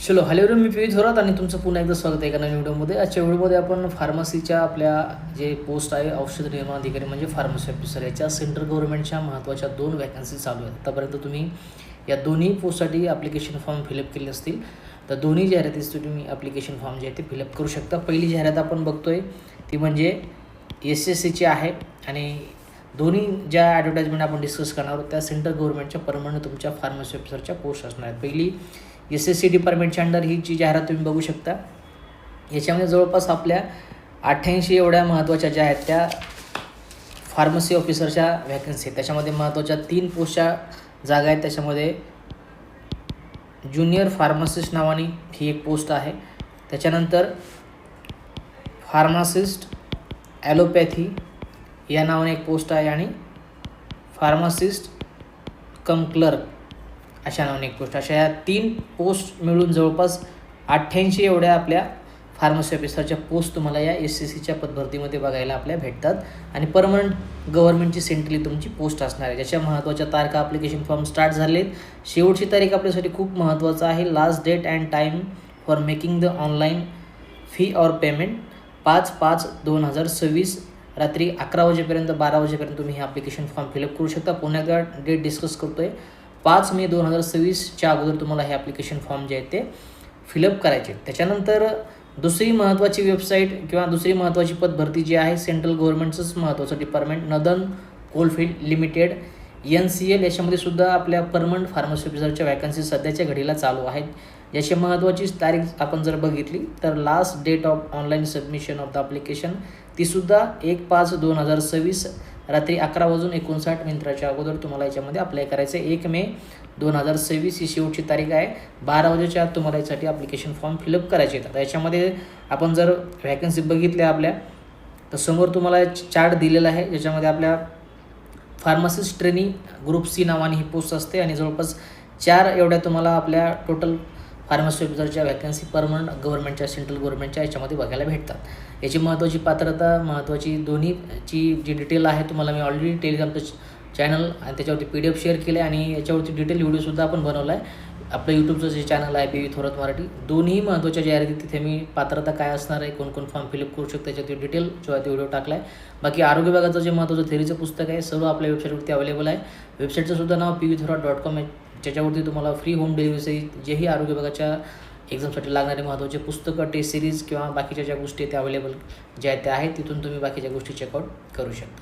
चलो हॅलो मी पी थोरात आणि तुमचं पुन्हा एकदा स्वागत आहे एका नवीन व्हिडिओमध्ये. आजच्या व्हिडिओमध्ये आपण फार्मसीच्या आपल्या जे पोस्ट आहे औषध निर्माण अधिकारी म्हणजे फार्मसी ऑफिसर याच्या सेंट्रल गव्हर्नमेंटच्या महत्त्वाच्या 2 वॅकन्सी चालू आहेत. आतापर्यंत तुम्ही या दोन्ही पोस्टसाठी ॲप्लिकेशन फॉर्म फिलअप केले असतील तर दोन्ही जाहिरातीसाठी तुम्ही ॲप्लिकेशन फॉर्म जे आहे ते फिलअप करू शकता. पहिली जाहिरात आपण बघतोय ती म्हणजे SSCची आहे आणि दोन्ही ज्या ॲडव्हर्टाइजमेंट आपण डिस्कस करणार आहोत त्या सेंट्रल गव्हर्नमेंटच्या परमनंट तुमच्या फार्मसी ऑफिसरच्या पोस्ट असणार आहेत. पहिली SSC डिपार्टमेंटच्या अंडर ही जी जाहिरात तुम्ही बघू शकता. याच्यामध्ये जवळपास आपल्या 88 एवढ्या महत्त्वाच्या ज्या आहेत त्या फार्मसी ऑफिसरच्या व्हॅकन्सी आहेत. त्याच्यामध्ये महत्त्वाच्या 3 पोस्टच्या जागा आहेत. त्याच्यामध्ये ज्युनियर फार्मासिस्ट नावाने ही एक पोस्ट आहे. त्याच्यानंतर फार्मासिस्ट ॲलोपॅथी या नावाने एक पोस्ट आहे आणि फार्मासिस्ट कम क्लर्क अशा नावाने एक पोस्ट. अशा या 3 पोस्ट मिळून जवळपास 88 एवढ्या आपल्या फार्मसी ऑफिसरच्या पोस्ट तुम्हाला या SSCच्या पदभरतीमध्ये बघायला आपल्या भेटतात आणि परमनंट गव्हर्नमेंटची सेंट्रली तुमची पोस्ट असणार आहे. ज्याच्या महत्त्वाच्या तारखा ॲप्लिकेशन फॉर्म स्टार्ट झाले आहेत. शेवटची तारीख आपल्यासाठी खूप महत्त्वाचं आहे. Last date and time for making the online fee or payment 5/5/2026 रात्री 11 वाजेपर्यंत 12 वाजेपर्यंत तुम्ही हे ॲप्लिकेशन फॉर्म फिलअप करू शकता. पुन्हा एकदा डेट डिस्कस करतो आहे. 5 मे 2026च्या अगोदर तुम्हाला हे ॲप्लिकेशन फॉर्म जे आहेत ते फिलअप करायचे. त्याच्यानंतर दुसरी महत्त्वाची वेबसाईट किंवा दुसरी महत्त्वाची पदभरती जी आहे सेंट्रल गव्हर्नमेंटचंच महत्त्वाचं department northern coalfield limited NCL याच्यामध्ये सुद्धा आपल्या परमनंट फार्मसी ऑफिसरच्या वॅकन्सी सध्याच्या घडीला चालू आहेत. याची महत्त्वाची तारीख आपण जर बघितली तर last date of online submission of the application तीसुद्धा 1/5/2026 रात्री 11:59 अगोदर तुम्हाला याच्यामध्ये अप्लाय करायचं आहे. 1 मे 2026 ही शेवटची तारीख आहे. 12 वाजेच्या आत तुम्हाला यासाठी ॲप्लिकेशन फॉर्म फिलअप करायचे आहेत. आता याच्यामध्ये आपण जर व्हॅकन्सी बघितल्या आपल्या तर समोर तुम्हाला चार्ट दिलेला आहे ज्याच्यामध्ये आपल्या फार्मासिस्ट ट्रेनिंग ग्रुप C नावाने ही पोस्ट असते आणि जवळपास 4 एवढ्या तुम्हाला आपल्या टोटल फार्मसी ऑफिसरच्या व्हॅकन्सी परमनंट गव्हर्नमेंटच्या सेंट्रल गव्हर्नमेंटच्या याच्यामध्ये बघायला भेटतात. याची महत्त्वाची पात्रता महत्त्वाची दोन्हीची जी डिटेल आहे तुम्हाला मी ऑलरेडी टेलिग्रामचं चॅनल आणि त्याच्यावरती PDF शेअर केलं आहे आणि याच्यावरती डिटेल व्हिडिओसुद्धा आपण बनवला आहे. आपलं यूट्यूबचं जे चॅनल आहे PV थोरात मराठी दोन्ही महत्त्वाच्या जाहिराती तिथे मी पात्रता काय असणार आहे कोण फॉर्म फिलअप करू शकतो त्याच्यात डिटेल जो आहे ते व्हिडिओ टाकला आहे. बाकी आरोग्य विभागाचं जे महत्त्वाचं थेरीचं पुस्तक आहे सर्व आपल्या वेबसाईटवरती अवेलेबल आहे. वेबसाईटचं सुद्धा नाव pvthorat.com आहे. ज्याच्यावरती तुम्हाला फ्री होम डिलिव्हरी जेही आरोग्य विभागाच्या एक्झामसाठी लागणारे महत्त्वाचे पुस्तकं टेस्ट सिरीज किंवा बाकीच्या ज्या गोष्टी आहेत त्या अवेलेबल ज्या आहेत त्या आहेत तिथून तुम्ही बाकीच्या गोष्टी चेकआउट करू शकता.